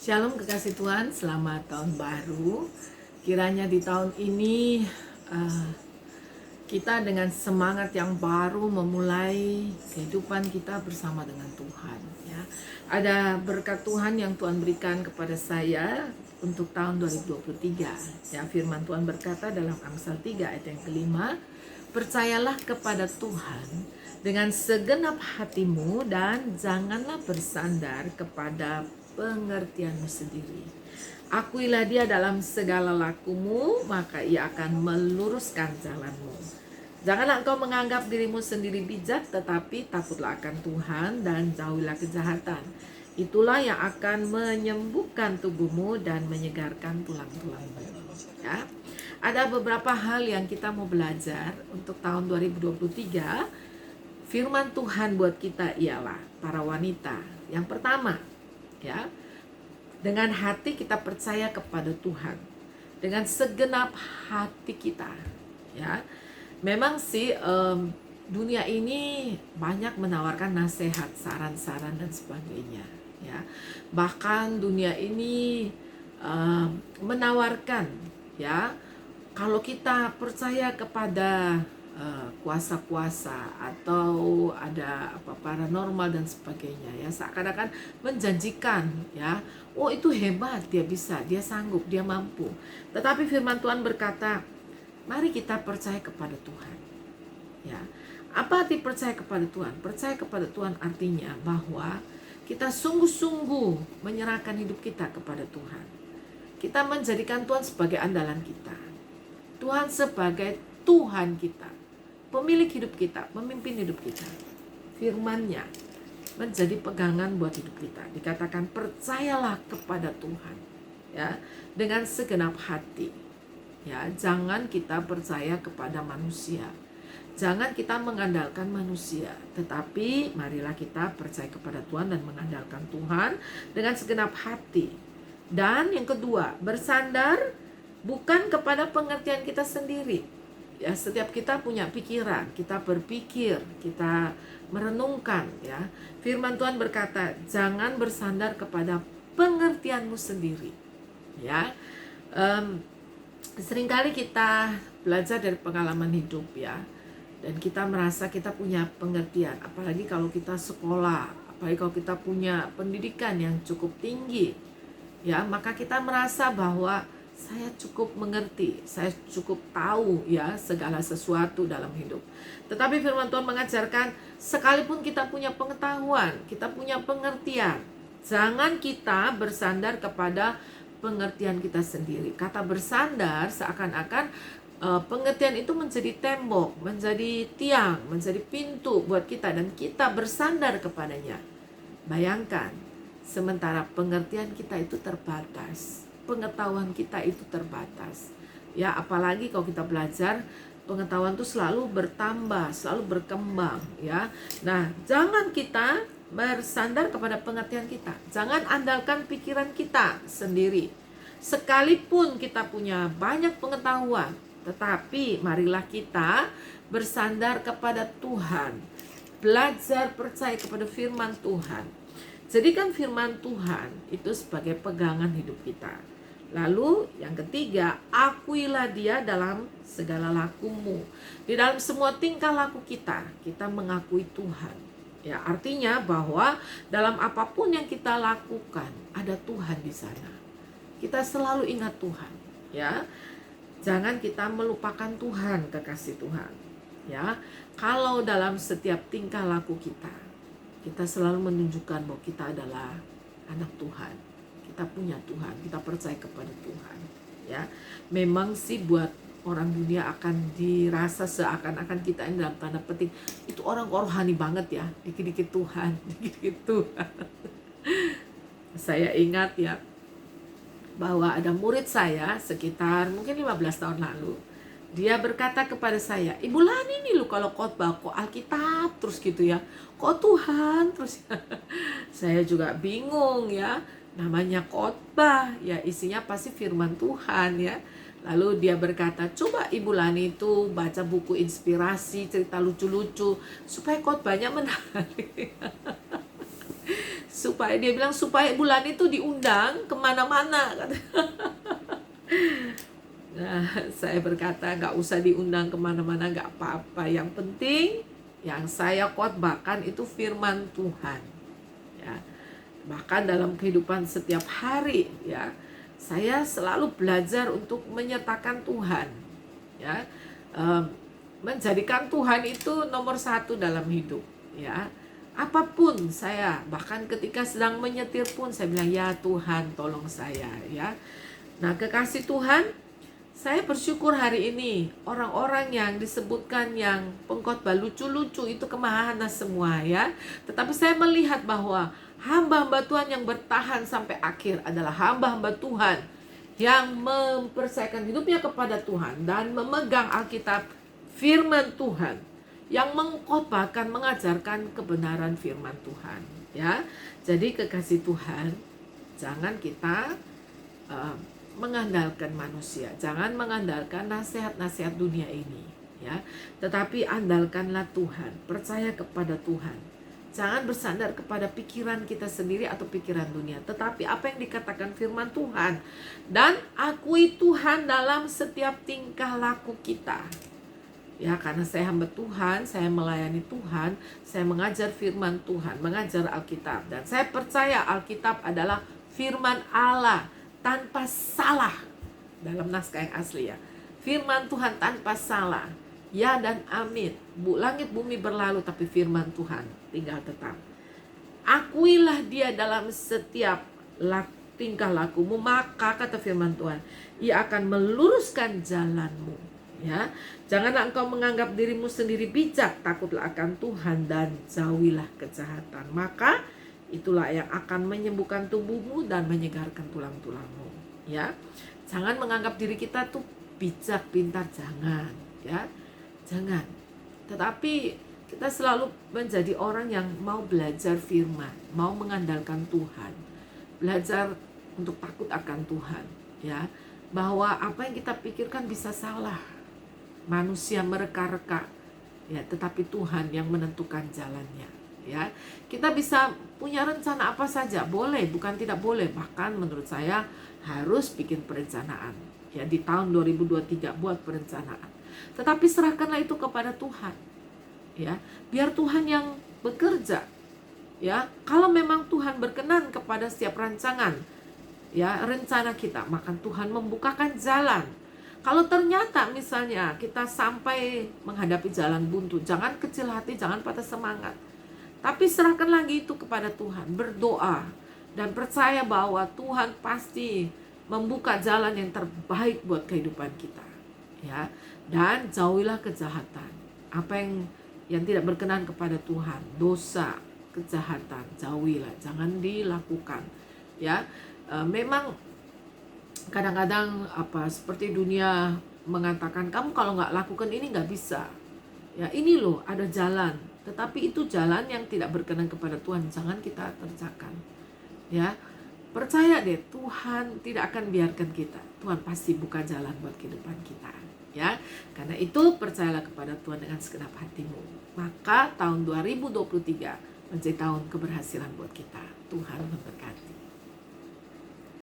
Shalom kekasih Tuhan, selamat tahun baru. Kiranya di tahun ini kita dengan semangat yang baru memulai kehidupan kita bersama dengan Tuhan. Ya, ada berkat Tuhan yang Tuhan berikan kepada saya untuk tahun 2023. Ya, firman Tuhan berkata dalam Amsal 3 ayat yang kelima, percayalah kepada Tuhan dengan segenap hatimu dan janganlah bersandar kepada pengertianmu sendiri. Akuilah dia dalam segala lakumu, maka ia akan meluruskan jalanmu. Janganlah engkau menganggap dirimu sendiri bijak, tetapi takutlah akan Tuhan dan jauhilah kejahatan. Itulah yang akan menyembuhkan tubuhmu dan menyegarkan tulang-tulangmu. Ya. Ada beberapa hal yang kita mau belajar untuk tahun 2023. Firman Tuhan buat kita ialah para wanita. Yang pertama, ya, dengan hati kita percaya kepada Tuhan, dengan segenap hati kita. Ya, memang sih dunia ini banyak menawarkan nasihat, saran-saran dan sebagainya. Ya, bahkan dunia ini menawarkan, ya, kalau kita percaya kepada kuasa-kuasa atau ada apa paranormal dan sebagainya, ya, seakan-akan menjanjikan, ya, oh itu hebat, dia bisa, dia sanggup, dia mampu. Tetapi firman Tuhan berkata, mari kita percaya kepada Tuhan. Ya, apa arti percaya kepada Tuhan? Percaya kepada Tuhan artinya bahwa kita sungguh-sungguh menyerahkan hidup kita kepada Tuhan. Kita menjadikan Tuhan sebagai andalan kita, Tuhan sebagai Tuhan kita, pemilik hidup kita, pemimpin hidup kita. Firman-Nya menjadi pegangan buat hidup kita. Dikatakan percayalah kepada Tuhan, ya, dengan segenap hati. Ya, jangan kita percaya kepada manusia. Jangan kita mengandalkan manusia, tetapi marilah kita percaya kepada Tuhan dan mengandalkan Tuhan dengan segenap hati. Dan yang kedua, bersandar bukan kepada pengertian kita sendiri. Ya, setiap kita punya pikiran, kita berpikir, kita merenungkan, ya. Firman Tuhan berkata, jangan bersandar kepada pengertianmu sendiri. Ya, seringkali kita belajar dari pengalaman hidup, ya, dan kita merasa kita punya pengertian. Apalagi kalau kita sekolah, apalagi kalau kita punya pendidikan yang cukup tinggi, ya, maka kita merasa bahwa saya cukup mengerti, saya cukup tahu, ya, segala sesuatu dalam hidup. Tetapi firman Tuhan mengajarkan, sekalipun kita punya pengetahuan, kita punya pengertian, jangan kita bersandar kepada pengertian kita sendiri. Kata bersandar seakan-akan pengertian itu menjadi tembok, menjadi tiang, menjadi pintu buat kita, dan kita bersandar kepadanya. Bayangkan, sementara pengertian kita itu terbatas, pengetahuan kita itu terbatas. Ya, apalagi kalau kita belajar, pengetahuan itu selalu bertambah, selalu berkembang, ya. Nah, jangan kita bersandar kepada pengertian kita. Jangan andalkan pikiran kita sendiri. Sekalipun kita punya banyak pengetahuan, tetapi marilah kita bersandar kepada Tuhan. Belajar percaya kepada firman Tuhan. Jadikan firman Tuhan itu sebagai pegangan hidup kita. Lalu yang ketiga, akuilah dia dalam segala lakumu. Di dalam semua tingkah laku kita, kita mengakui Tuhan. Ya, artinya bahwa dalam apapun yang kita lakukan, ada Tuhan di sana. Kita selalu ingat Tuhan, ya. Jangan kita melupakan Tuhan, kekasih Tuhan. Ya, kalau dalam setiap tingkah laku kita, kita selalu menunjukkan bahwa kita adalah anak Tuhan. Kita punya Tuhan, kita percaya kepada Tuhan. Ya, memang sih buat orang dunia akan dirasa seakan-akan kita ini dalam tanda petik itu orang rohani banget, ya, dikit-dikit Tuhan, dikit-dikit Tuhan. Saya ingat, ya, bahwa ada murid saya sekitar mungkin 15 tahun lalu. Dia berkata kepada saya, Ibu Lani nih lu kalau khotbah kok Alkitab terus gitu, ya, kok Tuhan terus. Saya juga bingung, ya, namanya khotbah, ya, isinya pasti firman Tuhan, ya. Lalu dia berkata, coba Ibu Lani itu baca buku inspirasi, cerita lucu-lucu supaya khotbahnya menarik. Supaya dia bilang supaya bulan itu diundang kemana-mana. Nah, saya berkata nggak usah diundang kemana-mana, nggak apa-apa. Yang penting yang saya khotbahkan itu firman Tuhan. Ya, bahkan dalam kehidupan setiap hari, ya, saya selalu belajar untuk menyertakan Tuhan. Ya, menjadikan Tuhan itu nomor satu dalam hidup. Ya, apapun saya, bahkan ketika sedang menyetir pun saya bilang ya Tuhan tolong saya. Ya, nah kekasih Tuhan, saya bersyukur hari ini orang-orang yang disebutkan yang pengkhotbah lucu-lucu itu kemahana semua ya. Tetapi saya melihat bahwa hamba-hamba Tuhan yang bertahan sampai akhir adalah hamba-hamba Tuhan yang mempercayakan hidupnya kepada Tuhan dan memegang Alkitab, firman Tuhan, yang mengkhotbahkan, mengajarkan kebenaran firman Tuhan ya. Jadi kekasih Tuhan, jangan kita mengandalkan manusia, jangan mengandalkan nasihat-nasihat dunia ini ya, tetapi andalkanlah Tuhan, percaya kepada Tuhan. Jangan bersandar kepada pikiran kita sendiri atau pikiran dunia, tetapi apa yang dikatakan firman Tuhan, dan akui Tuhan dalam setiap tingkah laku kita. Ya, karena saya hamba Tuhan, saya melayani Tuhan, saya mengajar firman Tuhan, mengajar Alkitab, dan saya percaya Alkitab adalah firman Allah tanpa salah dalam naskah yang asli ya. Firman Tuhan tanpa salah. Ya dan amin. Langit bumi berlalu tapi firman Tuhan tinggal tetap. Akuilah dia dalam setiap tingkah lakumu, maka kata firman Tuhan, ia akan meluruskan jalanmu. Ya, janganlah engkau menganggap dirimu sendiri bijak, takutlah akan Tuhan dan jauhilah kejahatan. Maka itulah yang akan menyembuhkan tubuhmu dan menyegarkan tulang-tulangmu. Ya, jangan menganggap diri kita tuh bijak, pintar, jangan. Ya, jangan. Tetapi kita selalu menjadi orang yang mau belajar firman, mau mengandalkan Tuhan, belajar untuk takut akan Tuhan. Ya, bahwa apa yang kita pikirkan bisa salah. Manusia mereka-reka, ya, tetapi Tuhan yang menentukan jalannya. Ya, kita bisa punya rencana apa saja, boleh, bukan tidak boleh. Bahkan menurut saya harus bikin perencanaan. Ya, di tahun 2023 buat perencanaan. Tetapi serahkanlah itu kepada Tuhan. Ya, biar Tuhan yang bekerja. Ya, kalau memang Tuhan berkenan kepada setiap rancangan, ya, rencana kita, maka Tuhan membukakan jalan. Kalau ternyata misalnya kita sampai menghadapi jalan buntu, jangan kecil hati, jangan patah semangat. Tapi serahkan lagi itu kepada Tuhan, berdoa dan percaya bahwa Tuhan pasti membuka jalan yang terbaik buat kehidupan kita. Ya, dan jauhilah kejahatan. Apa yang tidak berkenan kepada Tuhan, dosa, kejahatan, jauhilah, jangan dilakukan. Ya, memang kadang-kadang seperti dunia mengatakan kamu kalau nggak lakukan ini nggak bisa. Ya, ini loh ada jalan, tetapi itu jalan yang tidak berkenan kepada Tuhan, jangan kita kerjakan. Ya, percaya deh, Tuhan tidak akan biarkan kita. Tuhan pasti buka jalan buat kehidupan kita. Ya, karena itu percayalah kepada Tuhan dengan segenap hatimu. Maka tahun 2023 menjadi tahun keberhasilan buat kita. Tuhan memberkati.